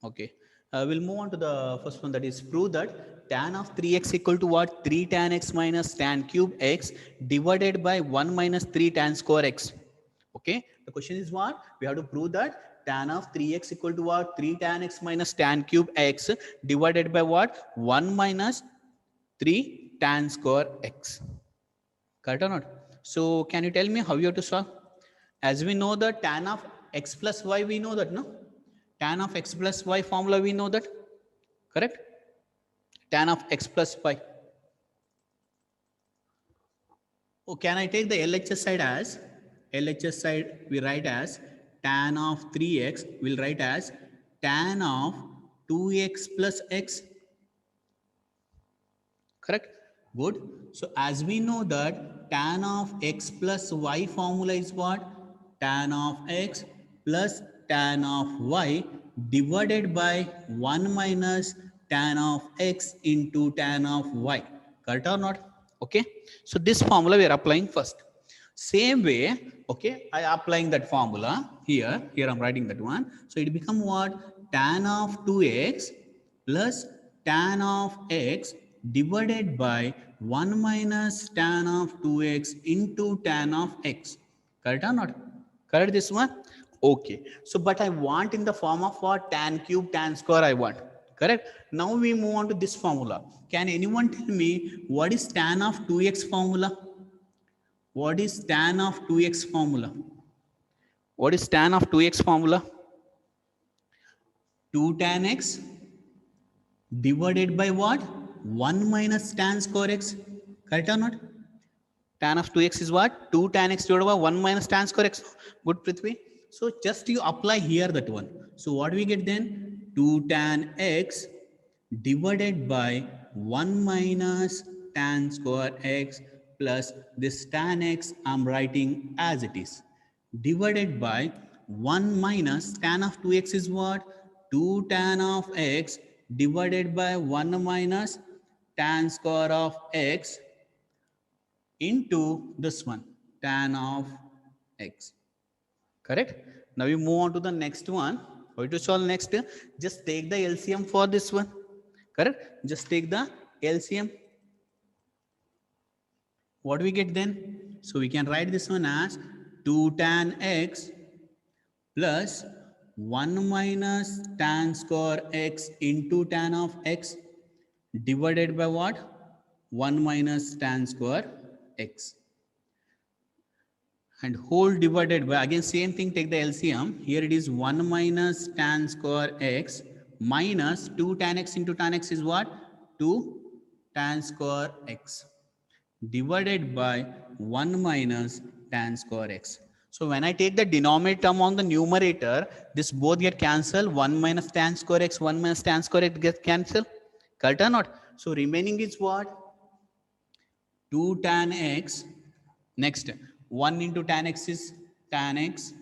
Okay. We'll move on to the first one, that is prove that tan of 3x equal to what? 3 tan x minus tan cube x divided by 1 minus 3 tan square x. Okay. The question is what? We have to prove that tan of 3x equal to what? 3 tan x minus tan cube x divided by what? 1 minus 3 tan square x. Correct or not? So can you tell me how you have to solve? As we know the tan of x plus y, we know that, no? Tan of x plus y formula, we know that. Correct? Tan of x plus y. Oh, can I take the LHS side as? LHS side we write as tan of 3x, we'll write as tan of 2x plus x. Correct? Good. So as we know that tan of x plus y formula is what? Tan of x plus tan of y divided by 1 minus tan of x into tan of y. Correct or not? Okay. So this formula we are applying first. Same way, okay, I applying that formula here. Here I'm writing that one. So it become what? Tan of 2x plus tan of x divided by 1 minus tan of 2x into tan of x. Correct or not? Correct this one? Okay. So, but I want in the form of what? Tan cube, tan square I want. Correct? Now we move on to this formula. Can anyone tell me what is tan of 2x formula? What is tan of 2x formula? What is tan of 2x formula? 2 tan x divided by what? 1 minus tan square x. Correct or not? Tan of 2x is what? 2 tan x divided by 1 minus tan square x. Good, Prithvi. So just you apply here that one. So what we get then? 2 tan x divided by 1 minus tan square x plus this tan x I'm writing as it is, divided by 1 minus tan of 2x is what? 2 tan of x divided by 1 minus tan square of x into this one, tan of x. Correct? Now we move on to the next one. How to solve next? Just take the LCM for this one. Correct? Just take the LCM. What we get then? So we can write this one as 2 tan x plus 1 minus tan square x into tan of x divided by what? 1 minus tan square x. And whole divided by, again same thing, take the LCM. Here it is 1 minus tan square x minus 2 tan x into tan x is what? 2 tan square x divided by 1 minus tan square x. So when I take the denominator term on the numerator, this both get cancelled. 1 minus tan square x, 1 minus tan square x get cancelled. Correct or not? So remaining is what? 2 tan x. Next, 1 into tan x is tan x.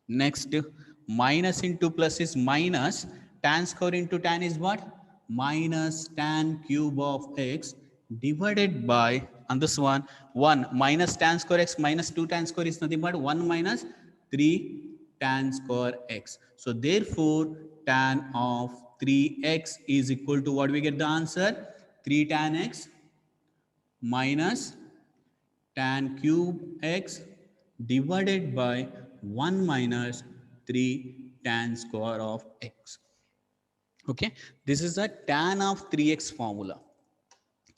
Next, minus into plus is minus. Tan square into tan is what? Minus tan cube of x divided by, on this one, 1 minus tan square x minus 2 tan square is nothing but 1 minus 3 tan square x. So therefore, tan of 3x is equal to what? We get the answer? 3 tan x minus tan cube x divided by 1 minus 3 tan square of x. Okay, this is a tan of 3x formula.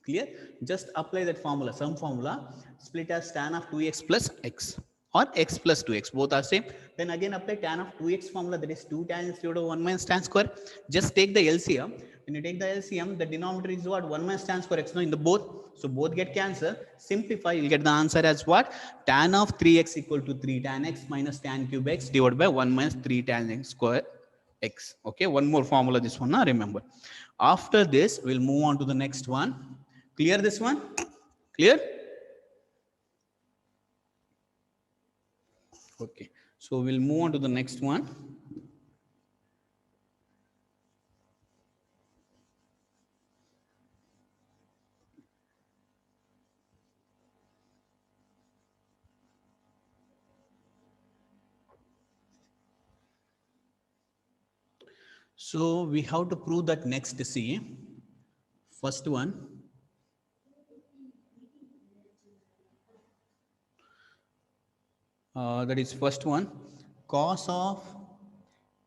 Clear? Just apply that formula, some formula, split as tan of 2x plus x or x plus 2x, both are same. Then again apply tan of 2x formula, that is 2 tan x divided by 1 minus tan square. Just take the LCM. When you take the LCM, the denominator is what? 1 minus tan square x, no, in the both. So both get cancelled. Simplify, you'll get the answer as what? Tan of 3x equal to 3 tan x minus tan cube x divided by 1 minus 3 tan x square x. Okay, one more formula, this one, remember. After this, we'll move on to the next one. Clear this one? Clear? Okay. So we'll move on to the next one. So we have to prove that next. See, first one, that is first one, cos of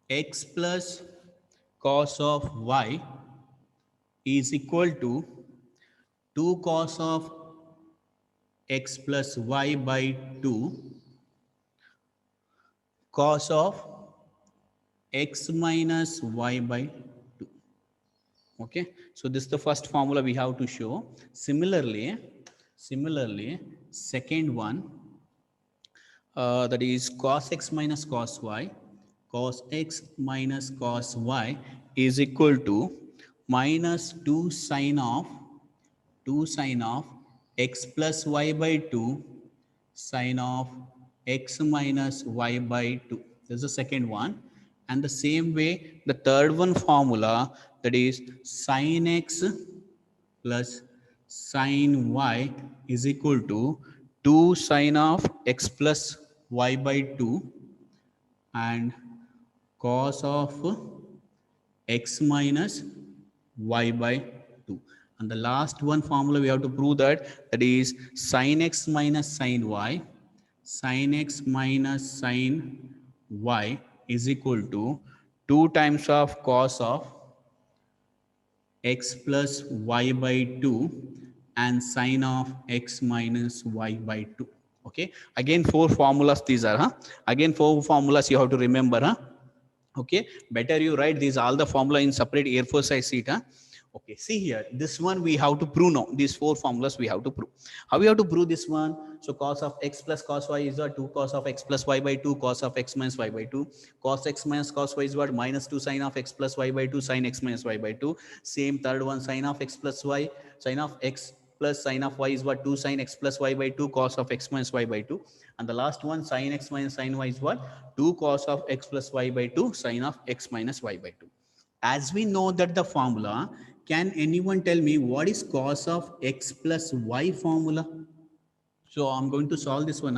x plus cos of y is equal to 2 cos of x plus y by 2 cos of x minus y by 2. Okay, so this is the first formula we have to show. Similarly, second one, that is cos x minus cos y, cos x minus cos y is equal to minus 2 sine of x plus y by 2 sine of x minus y by 2. This is the second one. And the same way, the third one formula, that is sine x plus sine y is equal to 2 sine of x plus y by 2 and cos of x minus y by 2. And the last one formula we have to prove that is sin x minus sin y, sin x minus sin y is equal to 2 times of cos of x plus y by 2 and sine of x minus y by 2. Okay, again four formulas these are, again four formulas you have to remember, okay, better you write these all the formula in separate A4 size sheet, okay. See here, this one we have to prove now. These four formulas we have to prove. How we have to prove this one? So cos of x plus cos y is what? 2 cos of x plus y by 2 cos of x minus y by 2. Cos x minus cos y is what? Minus 2 sine of x plus y by 2 sine x minus y by 2. Same third one, sine of x plus y, sine of x plus sine of y is what? 2 sine x plus y by 2 cos of x minus y by 2. And the last one, sine x minus sine y is what? 2 cos of x plus y by 2 sine of x minus y by 2. As we know that the formula, can anyone tell me what is cos of x plus y formula? So I'm going to solve this one.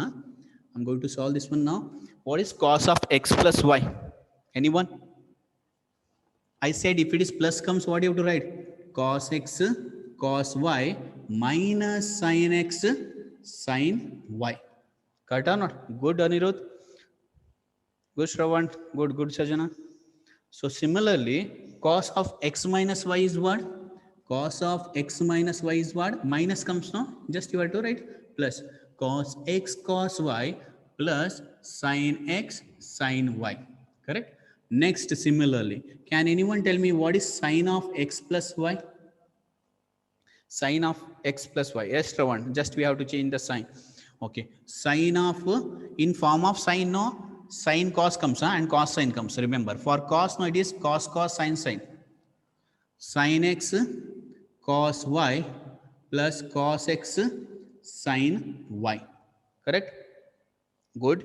I'm going to solve this one now. What is cos of x plus y? Anyone? I said if it is plus comes, what do you have to write? Cos x cos y minus sin x sin y. Correct or not? Good, Anirudh. Good, Shravan. Good, good, Sajana. So similarly, cos of x minus y is what? Cos of x minus y is what? Minus comes now. Just you have to write plus cos x cos y plus sin x sin y. Correct? Next, similarly, can anyone tell me what is sin of x plus y? Sin of x plus y. Yes, Ravan. Just we have to change the sign. Okay. Sin of, in form of sin, no? Sin cos comes, and cos sin comes. Remember, for cos, no, it is cos cos sin sin. Sin x cos y plus cos x sin y. Correct? Good.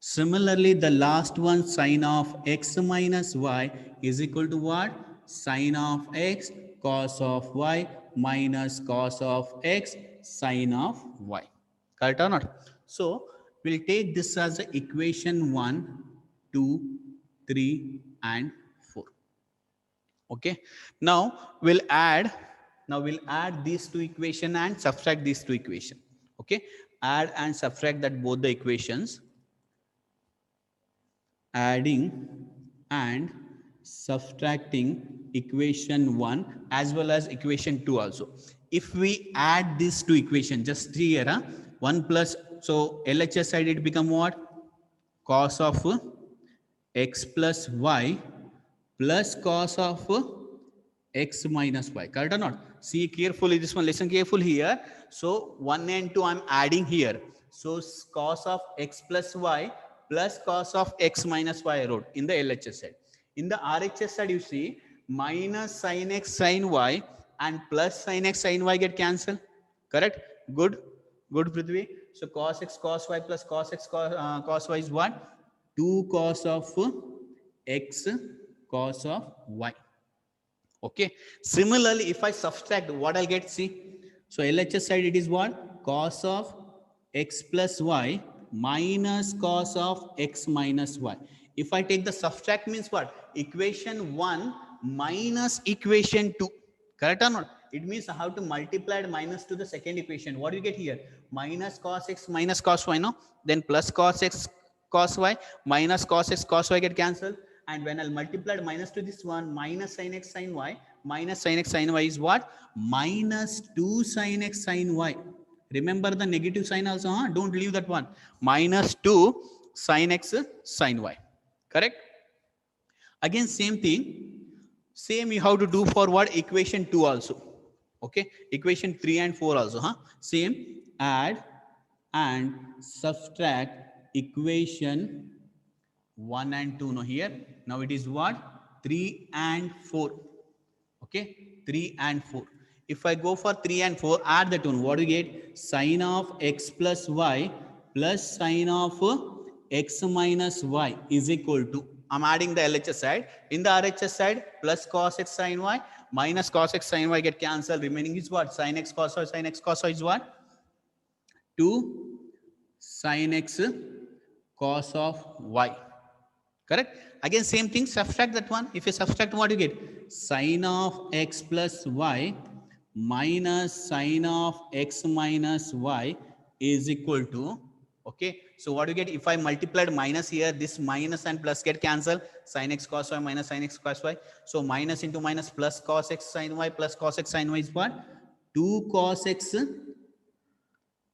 Similarly, the last one, sin of x minus y is equal to what? Sin of x cos of y minus cos of x sin of y. Correct or not? So we'll take this as a equation 1, 2, 3 and 4. Okay. Now we'll add these two equations and subtract these two equations. Okay. Add and subtract that both the equations. Adding and subtracting equation 1 as well as equation 2 also. If we add these two equations, just 3 here, 1 plus, so LHS side it become what? Cos of x plus y plus cos of x minus y. Correct or not? See carefully this one, listen carefully here. So 1 and 2 I'm adding here. So cos of x plus y plus cos of x minus y I wrote in the LHS side. In the RHS side, you see minus sin x sin y and plus sin x sin y get cancelled. Correct? Good. Good, Prithvi. So cos x cos y plus cos x cos y is what? 2 cos of x cos of y. Okay. Similarly, if I subtract, what I'll get? See. So LHS side it is what? Cos of x plus y minus cos of x minus y. If I take the subtract means what? Equation 1 minus equation 2. Correct or not? It means I have to multiply minus to the second equation. What do you get here? Minus cos x minus cos y, no? Then plus cos x cos y minus cos x cos y get cancelled. And when I'll multiply minus to this one, minus sin x sin y, minus sin x sin y is what? Minus 2 sin x sin y. Remember the negative sign also, huh? Don't leave that one. Minus 2 sin x sin y. Correct? Again, same thing. Same you have to do for what? Equation 2 also. Okay? Equation 3 and 4 also, huh? Same. Add and subtract equation 1 and 2. No, here. Now it is what? 3 and 4. Okay? 3 and 4. If I go for 3 and 4, add that one. What do you get? Sine of x plus y plus sine of x minus y is equal to, I'm adding the LHS side. In the RHS side, plus cos x sin y minus cos x sin y get cancelled. Remaining is what? Sin x cos y. Sin x cos y is what? 2 sin x cos of y. Correct? Again, same thing. Subtract that one. If you subtract, what do you get? Sin of x plus y minus sin of x minus y is equal to, okay, so what do you get? If I multiplied minus here, this minus and plus get cancelled. Sin x cos y minus sin x cos y. So minus into minus plus cos x sin y plus cos x sin y is what? 2 cos x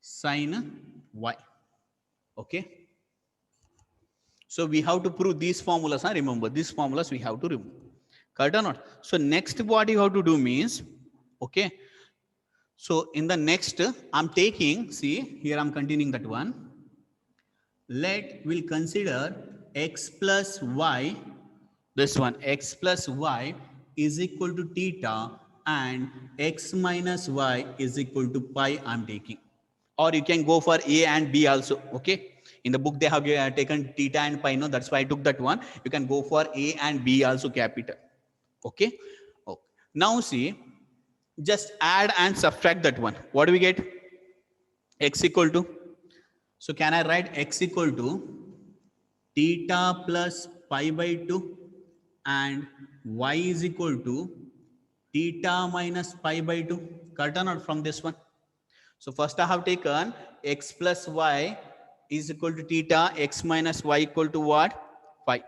sin y. Okay. So we have to prove these formulas. Huh? Remember, these formulas we have to remove. Correct or not? So next what you have to do means, okay. So in the next, I'm taking, see, here I'm continuing that one. We'll consider x plus y, this one, x plus y is equal to theta and x minus y is equal to pi I'm taking. Or you can go for a and b also, okay. In the book they have taken theta and pi, no, that's why I took that one. You can go for a and b also capital, okay. Okay. Now see, just add and subtract that one. What do we get? X equal to, so can I write x equal to theta plus pi by 2 and y is equal to theta minus pi by 2. Correct or not from this one? So first I have taken x plus y is equal to theta, x minus y equal to what? Pi.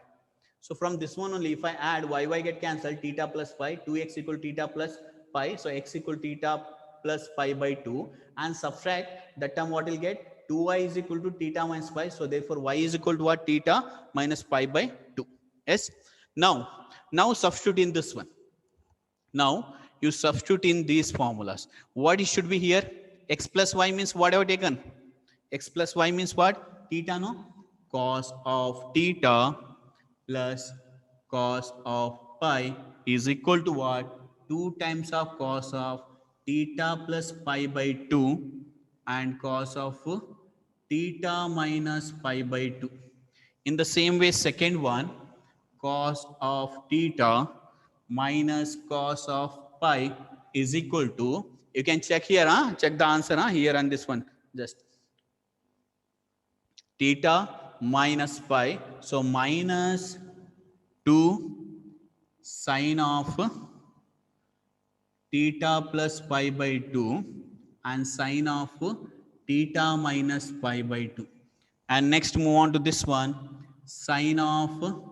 So from this one only, if I add y get cancelled, theta plus pi, 2x equal to theta plus pi. So x equal to theta plus pi by 2 and subtract that term, what will get? 2y is equal to theta minus pi. So therefore y is equal to what? Theta minus pi by 2. Yes. Now substitute in this one. Now you substitute in these formulas. What should be here? X plus y means what have I taken? X plus y means what? Theta, no? Cos of theta plus cos of pi is equal to what? 2 times of cos of theta plus pi by 2 and cos of theta minus pi by 2. In the same way, second one, cos of theta minus cos of pi is equal to, you can check here, huh? Check the answer, huh? Here and this one, just theta minus pi. So minus 2 sine of theta plus pi by 2 and sine of theta minus pi by 2. And next move on to this one, sine of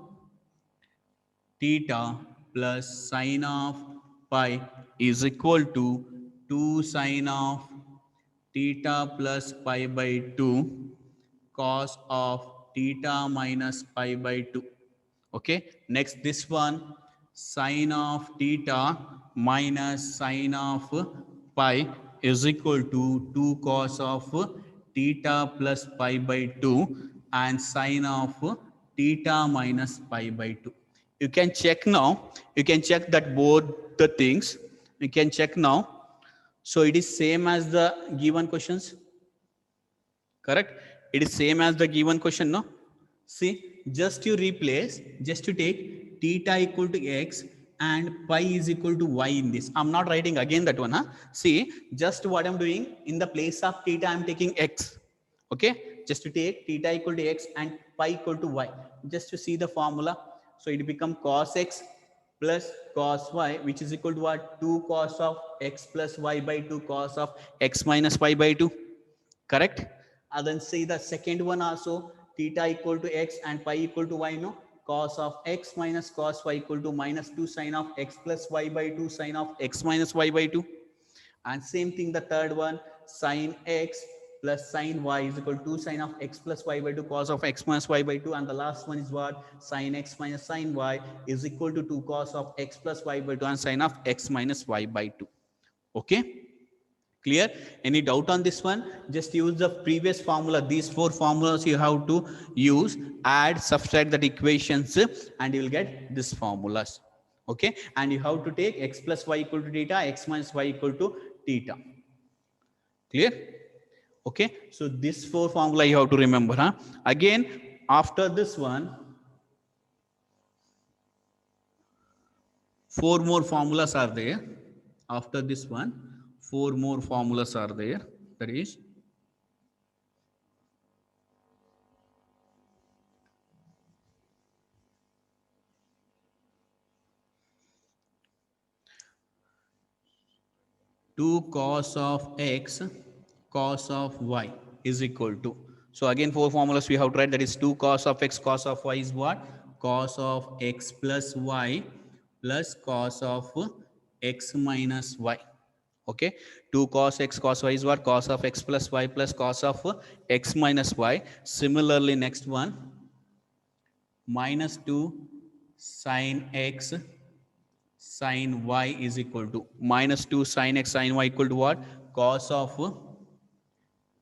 theta plus sine of pi is equal to 2 sine of theta plus pi by 2 cos of theta minus pi by 2. Okay. Next this one, sine of theta minus sine of pi is equal to 2 cos of theta plus pi by 2 and sine of theta minus pi by 2. You can check now. You can check that both the things. You can check now. So it is same as the given questions. Correct? It is same as the given question, no? See, just you replace, just to take theta equal to x and pi is equal to y in this. I'm not writing again that one, huh? See, just what I'm doing, in the place of theta, I'm taking x. Okay? Just to take theta equal to x and pi equal to y. just to see the formula. So it become cos x plus cos y, which is equal to what? 2 cos of x plus y by 2 cos of x minus y by 2. Correct? And then see the second one also, theta equal to x and pi equal to y, no? Cos of x minus cos y equal to minus 2 sine of x plus y by 2 sine of x minus y by 2. And same thing the third one, sine x plus sine y is equal to 2 sine of x plus y by 2 cos of x minus y by 2. And the last one is what? Sine x minus sine y is equal to 2 cos of x plus y by 2 and sine of x minus y by 2. Okay? Clear? Any doubt on this one? Just use the previous formula. These 4 formulas you have to use, add, subtract that equations, and you will get this formulas. Okay? And you have to take x plus y equal to theta, x minus y equal to theta. Clear? Okay? So this 4 formula you have to remember. Huh? Again, after this one, 4 more formulas are there. After this one, 4 more formulas are there. That is 2 cos of x cos of y is equal to. So again 4 formulas we have to write. That is 2 cos of x cos of y is what? Cos of x plus y plus cos of x minus y. Okay, 2 cos x cos y is what? Cos of x plus y plus cos of x minus y. Similarly, next one, minus 2 sin x sin y is equal to minus 2 sin x sin y equal to what? Cos of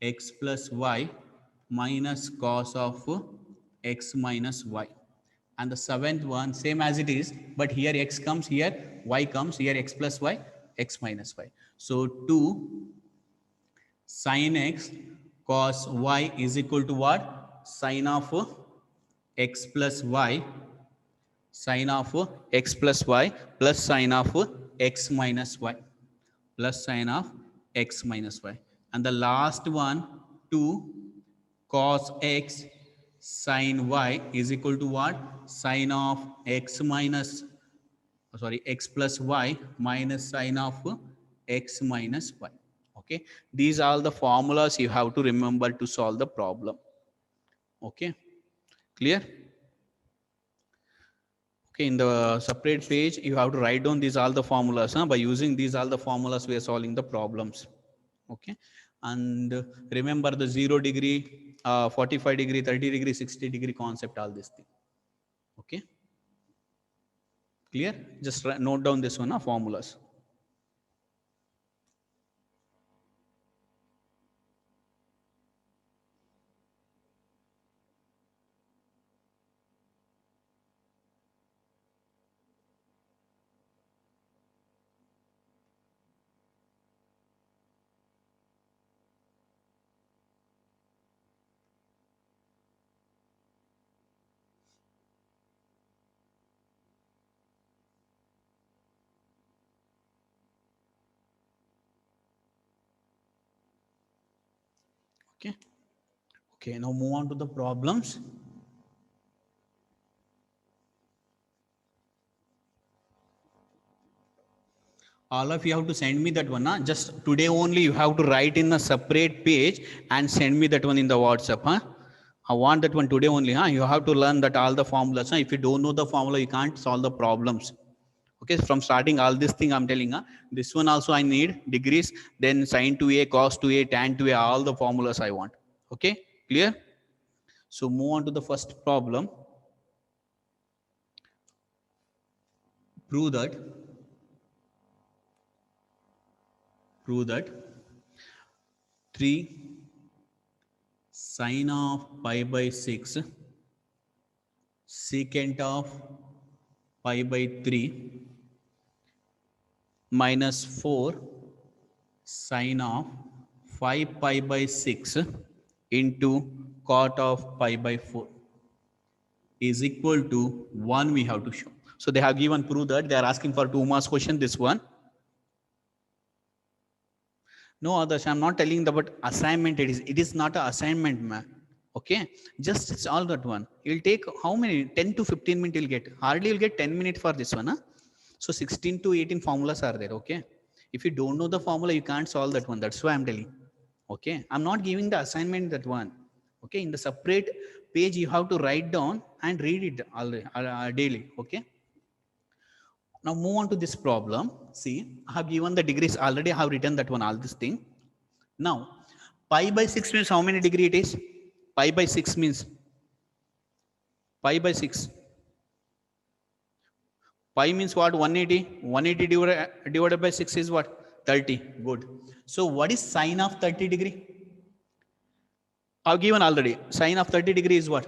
x plus y minus cos of x minus y. And the 7th one, same as it is, but here x comes, here y comes, here x plus y, x minus y. So 2 sin x cos y is equal to what? Sin of x plus y, sin of x plus y plus sin of x minus y, plus sin of x minus y. And the last one, 2 cos x sin y is equal to what? Sin of x minus, x plus y minus sin of x minus y. Okay, these are the formulas you have to remember to solve the problem. Okay, clear? Okay, in the separate page you have to write down these all the formulas. By using these all the formulas we are solving the problems. Okay, and remember the 0 degree, 45 degree, 30 degree, 60 degree concept, all this thing. Okay, clear? Just note down this one, formulas. Okay. Okay, now move on to the problems. All of you have to send me that one. Just today only you have to write in a separate page and send me that one in the WhatsApp. I want that one today only. You have to learn that all the formulas. If you don't know the formula, you can't solve the problems. Okay, from starting all this thing I'm telling. This one also I need degrees, then sin 2a, cos 2a, tan 2a, all the formulas I want. Okay, clear? So move on to the first problem. Prove that 3 sin of pi by 6 secant of pi by 3 minus 4 sin of 5 pi by 6 into cot of pi by 4 is equal to 1 we have to show. So they have given prove that. They are asking for 2 marks question, this one. No others, I'm not telling about assignment. It is not an assignment, man. Okay, just solve that one. You'll take how many? 10 to 15 minutes you'll get. Hardly you'll get 10 minutes for this one. Huh? So 16 to 18 formulas are there. Okay. If you don't know the formula, you can't solve that one. That's why I'm telling. Okay. I'm not giving the assignment that one. Okay. In the separate page, you have to write down and read it daily. Okay. Now move on to this problem. See, I have given the degrees already. I have written that one, all this thing. Now, pi by 6 means how many degree it is? Pi by 6 means pi by 6. Pi means what? 180. 180 divided by 6 is what? 30. Good. So what is sine of 30 degree? I've given already. Sine of 30 degree is what?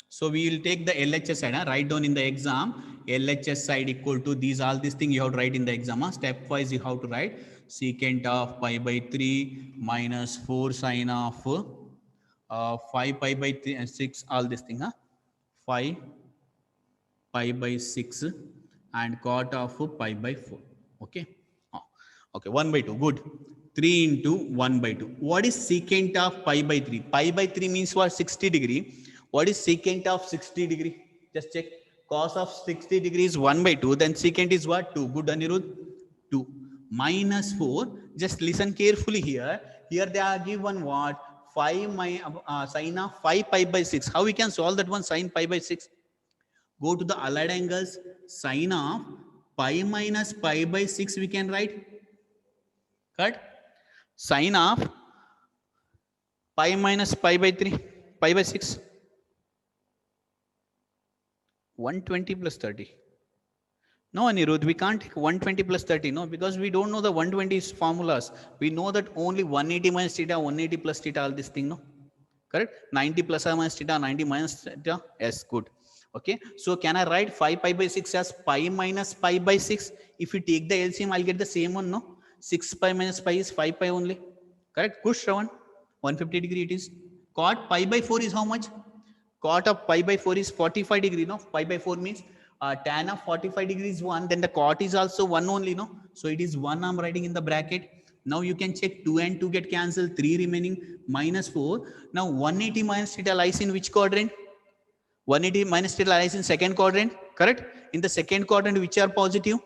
So we will take the LHS side. Write down in the exam. LHS side equal to these, all these things you have to write in the exam. Stepwise you have to write secant of pi by 3 minus 4 sine of 5 pi by 6, all this thing. 5 pi by 6 and cot of pi by 4. Okay. Okay, 1 by 2. Good. 3 into 1 by 2. What is secant of pi by 3? Pi by 3 means what? 60 degree. What is secant of 60 degree? Just check. Cos of 60 degree is 1 by 2. Then secant is what? 2. Good, Anirudh? 2. Minus 4. Just listen carefully here. Here they are given what? 5 sine of 5 pi by 6. How we can solve that one? Sine pi by 6. Go to the allied angles. Sine of pi minus pi by 6 we can write. Correct? Sine of pi minus pi by 3, pi by 6. 120 plus 30. No, Anirudh, we can't take 120 plus 30. No, because we don't know the 120 formulas. We know that only 180 minus theta, 180 plus theta, all this thing, no? Correct? 90 plus or minus theta, 90 minus theta. Yes, good. Okay. So can I write 5 pi by 6 as pi minus pi by 6? If you take the LCM, I'll get the same one, no? 6 pi minus pi is 5 pi only. Correct? Good, Shravan. 150 degree it is. Cot pi by 4 is how much? Cot of pi by 4 is 45 degree, no? Pi by 4 means tan of 45 degrees 1, then the cot is also 1 only, no? So it is 1 I'm writing in the bracket. Now you can check 2 and 2 get cancelled, 3 remaining, minus 4. Now 180 minus theta lies in which quadrant? 180 minus theta lies in second quadrant, correct? In the second quadrant, which are positive?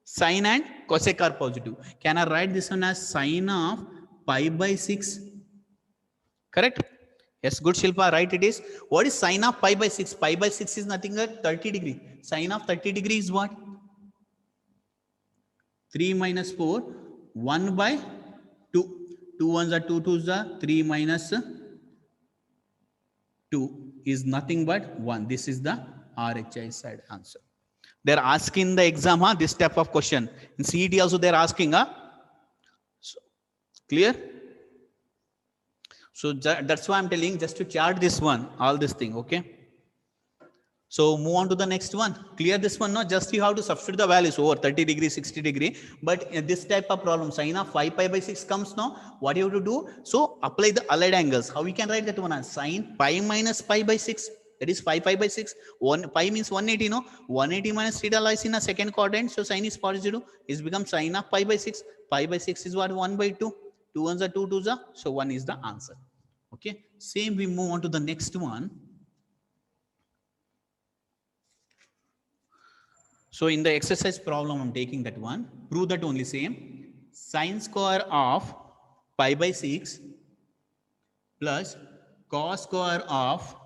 Sine and cosec are positive. Can I write this one as sine of pi by 6? Correct? Yes, good, Shilpa, right it is. What is sine of pi by 6? Pi by 6 is nothing but 30 degree. Sine of 30 degree is what? 3 minus 4, 1 by 2. 2 ones are 2 twos are 3 minus 2 is nothing but 1. This is the RHI side answer. They're asking the exam, this type of question. In CET also they're asking, so, clear? So that's why I'm telling, just to chart this one, all this thing, okay? So move on to the next one. Clear this one, no? Just you have to substitute the values over 30 degree, 60 degree. But in this type of problem, sine of 5 pi by 6 comes now. What you have to do? So apply the allied angles. How we can write that one as sine pi minus pi by 6. That is 5 pi by 6. 1 pi means 180, no? 180 minus theta lies in a second quadrant. So sine is positive. It's become sine of pi by 6. Pi by 6 is what? 1 by 2. 2 ones are 2 twos are. So 1 is the answer. Okay. Same we move on to the next one. So in the exercise problem, I'm taking that one. Prove that only same. Sine square of pi by 6 plus cos square of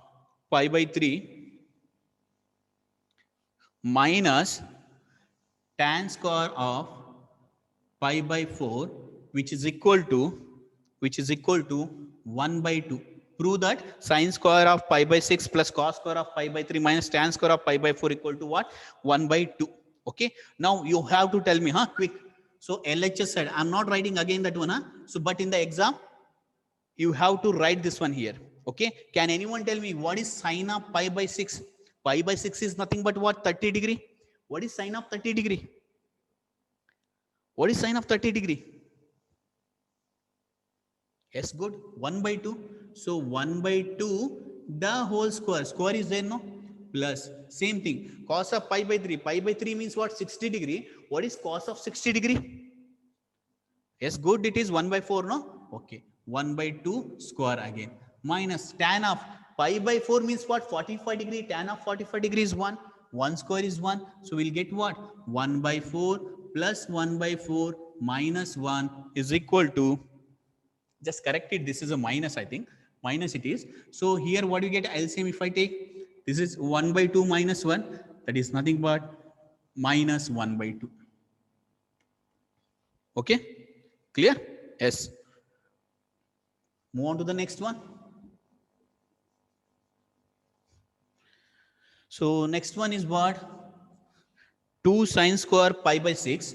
pi by 3 minus tan square of pi by 4, which is equal to 1 by 2. Prove that sine square of pi by 6 plus cos square of pi by 3 minus tan square of pi by 4 equal to what? 1 by 2. Okay. Now you have to tell me, quick. So LHS said, I'm not writing again that one, So, but in the exam, you have to write this one here. Okay. Can anyone tell me what is sine of pi by 6? Pi by 6 is nothing but what? 30 degree. What is sine of 30 degree? What is sine of 30 degree? Yes, good. 1 by 2. So 1 by 2, the whole square. Square is there, no? Plus, same thing. Cos of pi by 3. Pi by 3 means what? 60 degree. What is cos of 60 degree? Yes, good. It is 1 by 4, no? Okay. 1 by 2 square again, minus tan of pi by 4 means what? 45 degree. Tan of 45 degree is 1. 1 square is 1. So we'll get what? 1 by 4 plus 1 by 4 minus 1 is equal to, just correct it, this is a minus, I think. Minus it is. So here what do you get LCM if I take? This is 1 by 2 minus 1. That is nothing but minus 1 by 2. Okay? Clear? Yes. Move on to the next one. So next one is what? 2 sine square pi by 6.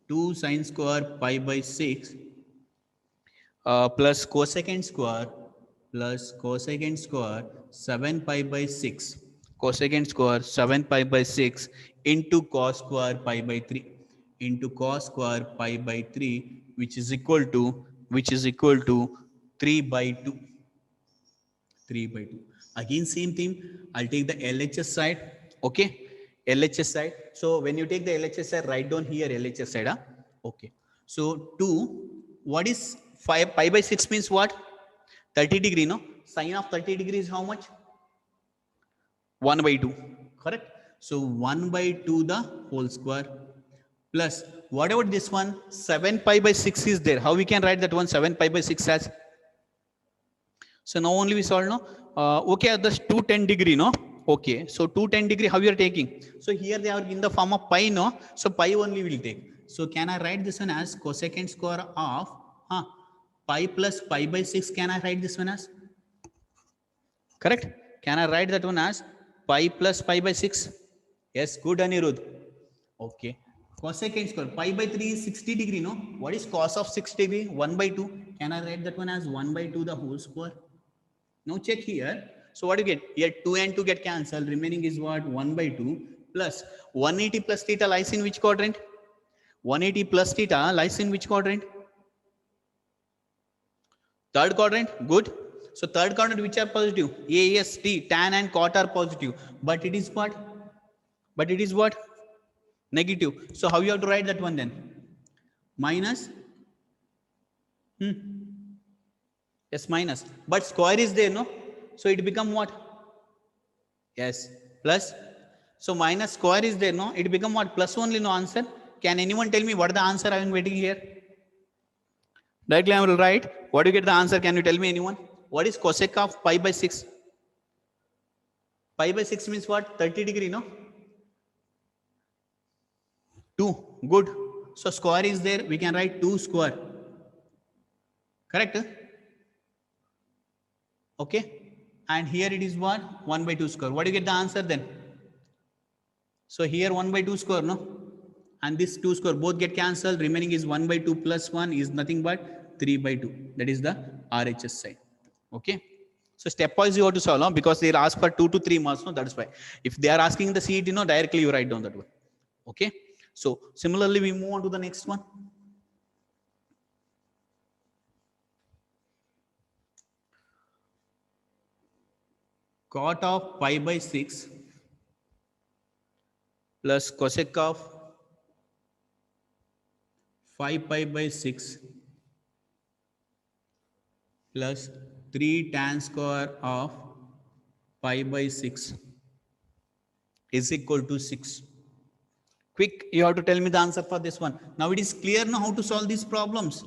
2 sine square pi by 6 plus cosecant square 7 pi by 6. Cosecant square 7 pi by 6 into cos square pi by 3 into cos square pi by 3, which is equal to 3 by 2. 3 by 2. Again, same thing. I'll take the LHS side. Okay. LHS side. So when you take the LHS side, write down here LHS side. Huh? Okay. So 2, what is 5 pi by 6 means what? 30 degree, no? Sine of 30 degree is how much? 1 by 2. Correct? So 1 by 2 the whole square plus what about this one? 7 pi by 6 is there. How we can write that one? 7 pi by 6 as? So now only we solve, no? Okay, at the 210 degree, no? Okay, so 210 degree, how you are taking? So here they are in the form of pi, no? So pi only will take. So can I write this one as cosecant square of pi plus pi by 6? Can I write this one as? Correct? Can I write that one as pi plus pi by 6? Yes, good, Anirudh. Okay. Cosecant square, pi by 3 is 60 degree, no? What is cos of 60 degree? 1 by 2. Can I write that one as 1 by 2 the whole square? Now check here. So what do you get? Here 2 and 2 get cancelled. Remaining is what? 1 by 2 plus 180 plus theta lies in which quadrant? 180 plus theta lies in which quadrant? Third quadrant. Good. So third quadrant, which are positive? A, S, T, tan and cot are positive. But it is what? But it is what? Negative. So how you have to write that one then? Minus. Yes, minus. But square is there, no? So it become what? Yes, plus. So minus square is there, no? It become what? Plus only, no answer. Can anyone tell me what the answer I am waiting here? Directly I will write. What do you get the answer? Can you tell me, anyone? What is cosec of pi by 6? Pi by 6 means what? 30 degree, no? 2. Good. So square is there. We can write 2 square. Correct? Okay. And here it is what? 1 by 2 square. What do you get the answer then? So here 1 by 2 square, no? And this 2 square both get cancelled. Remaining is 1 by 2 plus 1 is nothing but 3 by 2. That is the RHS side. Okay. So stepwise you have to solve, no? Because they'll ask for 2 to 3 marks, no? That's why. If they are asking the CET, no, directly you write down that one. Okay. So similarly, we move on to the next one. Cot of pi by 6 plus cosec of 5 pi by 6 plus 3 tan square of pi by 6 is equal to 6. Quick, you have to tell me the answer for this one. Now it is clear now how to solve these problems.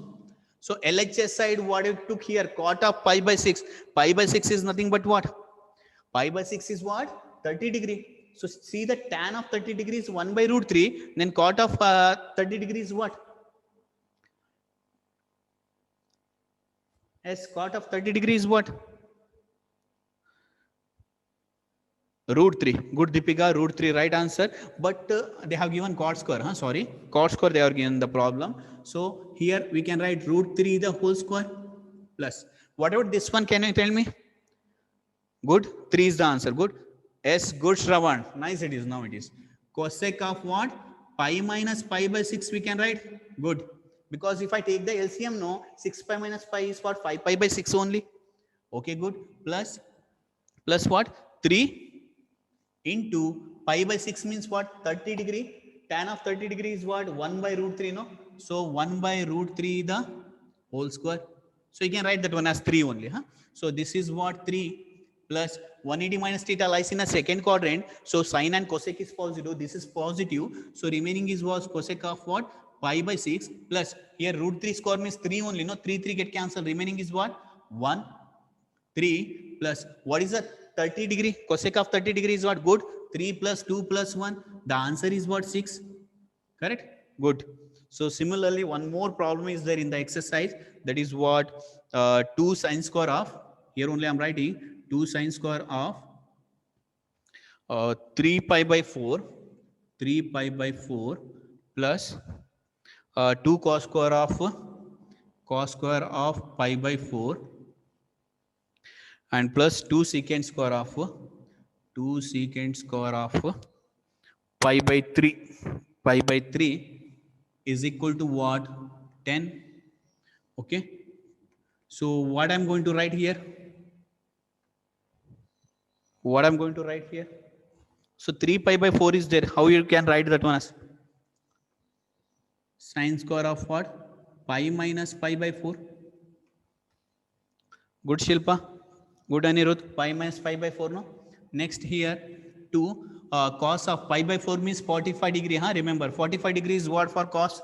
So LHS side, what you took here? Cot of pi by 6. Pi by 6 is nothing but what? Pi by 6 is what? 30 degree. So see the tan of 30 degree is 1 by root 3. Then cot of 30 degree is what? Yes, cot of 30 degree is what? Root 3. Good, Deepika. Root 3, right answer. But they have given cot square. Sorry. Cot square they are given the problem. So here we can write root 3 the whole square plus. What about this one? Can you tell me? Good. 3 is the answer. Good. Yes, good, Shravan. Nice it is. Now it is. Cosec of what? Pi minus pi by 6 we can write. Good. Because if I take the LCM, no, 6 pi minus pi is what? 5 pi by 6 only. Okay, good. Plus what? 3 into pi by 6 means what? 30 degree. Tan of 30 degree is what? 1 by root 3, no? So 1 by root 3 the whole square. So you can write that one as 3 only. Huh? So this is what 3 plus 180 minus theta lies in a second quadrant. So sine and cosec is positive. This is positive. So remaining is was cosec of what? Pi by 6 plus here root 3 square means 3 only. No, 3 get cancelled. Remaining is what? 1, 3 plus what is the 30 degree? Cosec of 30 degree is what? Good. 3 plus 2 plus 1. The answer is what? 6. Correct? Good. So similarly, one more problem is there in the exercise. That is what 2 sine square of, here only I am writing 2 sine square of 3 pi by 4, 3 pi by 4 plus 2 cos square of pi by 4 and plus 2 secant square of 2 secant square of pi by 3. Pi by 3 is equal to what? 10. Okay. So what I'm going to write here? What I'm going to write here? So 3 pi by 4 is there. How you can write that one as? Sine square of what? Pi minus pi by 4. Good, Shilpa. Good, Anirudh. Pi minus pi by 4, no? Next here, 2 cos of pi by 4 means 45 degree. Huh? Remember, 45 degree is what for cos?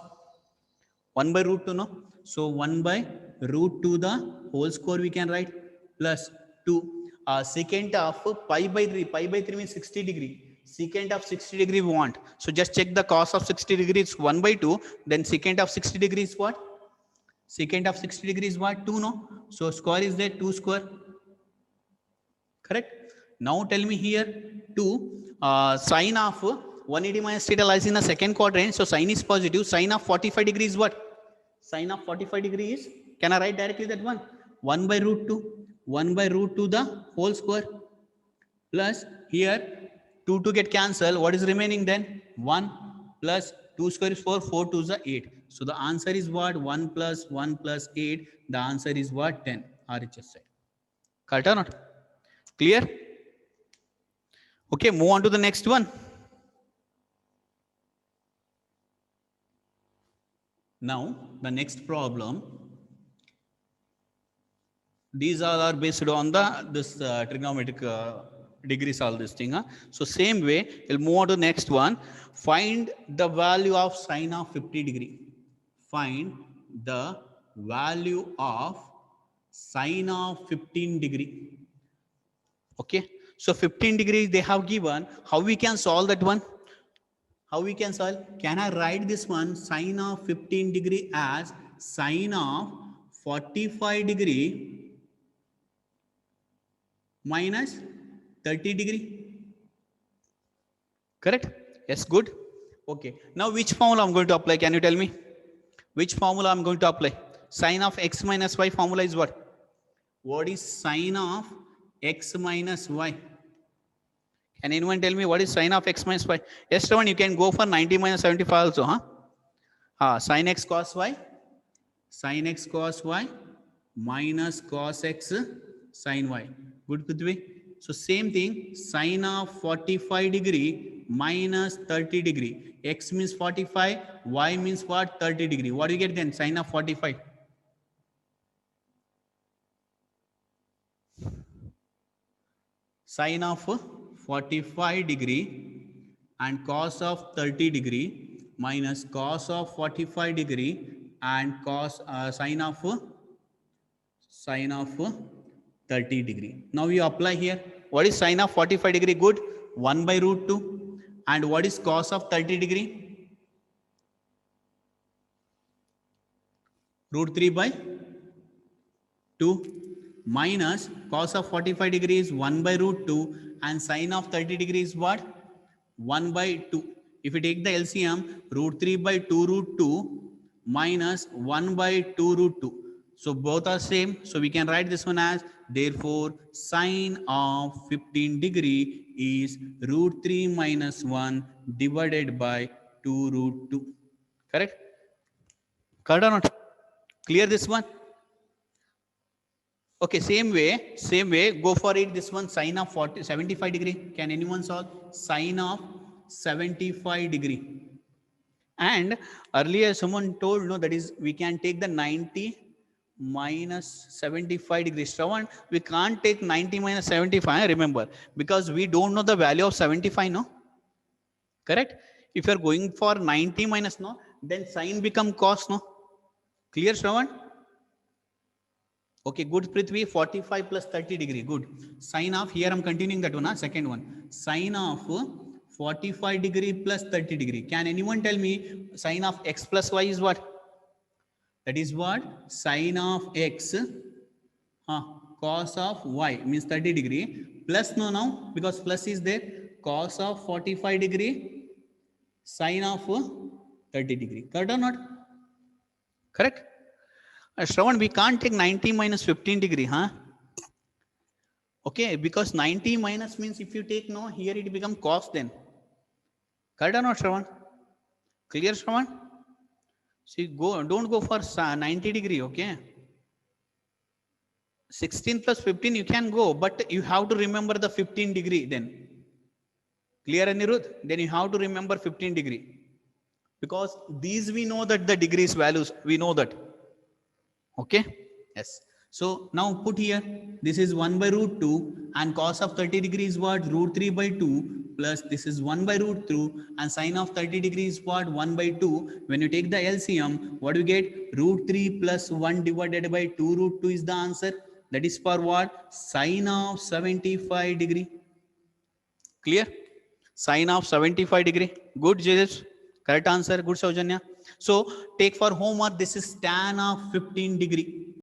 1 by root 2, no? So 1 by root 2 the whole square we can write plus 2. Secant of pi by 3. Pi by 3 means 60 degree. Secant of 60 degree we want. So just check the cos of 60 degree is 1 by 2. Then secant of 60 degree is what? Secant of 60 degree is what? 2, no? So square is there, 2 square. Correct? Now tell me here 2 sine of 180 minus theta lies in the second quadrant. So sine is positive. Sine of 45 degree is what? Sine of 45 degree is, can I write directly that one? 1 by root 2. 1 by root 2 the whole square. Plus here 2 get cancelled. What is remaining then? 1 plus 2 square is 4. 4 2 is 8. So the answer is what? 1 plus 1 plus 8. The answer is what? 10. RHS side. Correct or not? Clear? Okay, move on to the next one. Now, the next problem. These all are based on the this trigonometric degrees, all this thing. Huh? So same way, we'll move on to the next one. Find the value of sine of 50 degree. Find the value of sine of 15 degree. Okay. So 15 degrees they have given. How we can solve that one? How we can solve? Can I write this one sine of 15 degree as sine of 45 degree minus 30 degree? Correct? Yes, good. Okay. Now which formula I'm going to apply? Can you tell me? Which formula I'm going to apply? Sine of x minus y formula is what? What is sine of x minus y? Can anyone tell me what is sine of x minus y? Yes, someone, you can go for 90 minus 75 also, huh? Sine x cos y. Sine x cos y minus cos x sin y. Good, Prithvi? So same thing, sine of 45 degree minus 30 degree. X means 45, y means what? 30 degree. What do you get then? Sine of 45. Sine of 45 degree and cos of 30 degree minus cos of 45 degree and cos sine of 30 degree. Now you apply here. What is sine of 45 degree? Good. 1 by root 2. And what is cos of 30 degree? Root 3 by 2 minus cos of 45 degree is 1 by root 2 and sine of 30 degree is what? 1 by 2. If you take the LCM, root 3 by 2 root 2 minus 1 by 2 root 2. So both are same. So we can write this one as, therefore, sine of 15 degree is root 3 minus 1 divided by 2 root 2. Correct? Correct or not? Clear this one? Okay, same way, go for it. This one, sine of 75 degree. Can anyone solve? Sine of 75 degree. And earlier someone told, no, that is, we can take the 90 minus 75 degrees. Shravan, we can't take 90 minus 75, remember, because we don't know the value of 75, no? Correct? If you're going for 90 minus, no, then sine become cos, no? Clear, Shravan? Okay, good, Prithvi. 45 plus 30 degree. Good. Sine of, here I'm continuing that one, huh? Second one. Sine of 45 degree plus 30 degree. Can anyone tell me sine of x plus y is what? That is what? Sine of x, cos of y means 30 degree plus, no, now because plus is there, cos of 45 degree sine of 30 degree. Correct or not? Correct? Shravan, we can't take 90 minus 15 degree, huh? Okay, because 90 minus means if you take, no, here it become cos then. Correct or not, Shravan? Clear, Shravan? See, don't go for 90 degree, okay? 16 plus 15 you can go, but you have to remember the 15 degree then. Clear, Anirudh? Then you have to remember 15 degree. Because these we know that the degrees values, we know that. Okay? Yes. So now put here, this is 1 by root 2 and cos of 30 degrees what? Root 3 by 2 plus this is 1 by root 2 and sine of 30 degrees what? 1 by 2. When you take the LCM, what do you get? Root 3 plus 1 divided by 2 root 2 is the answer. That is for what? Sine of 75 degree. Clear? Sine of 75 degree. Good, Jesus. Correct answer. Good, Saujanya. So take for homework, this is tan of 15 degree.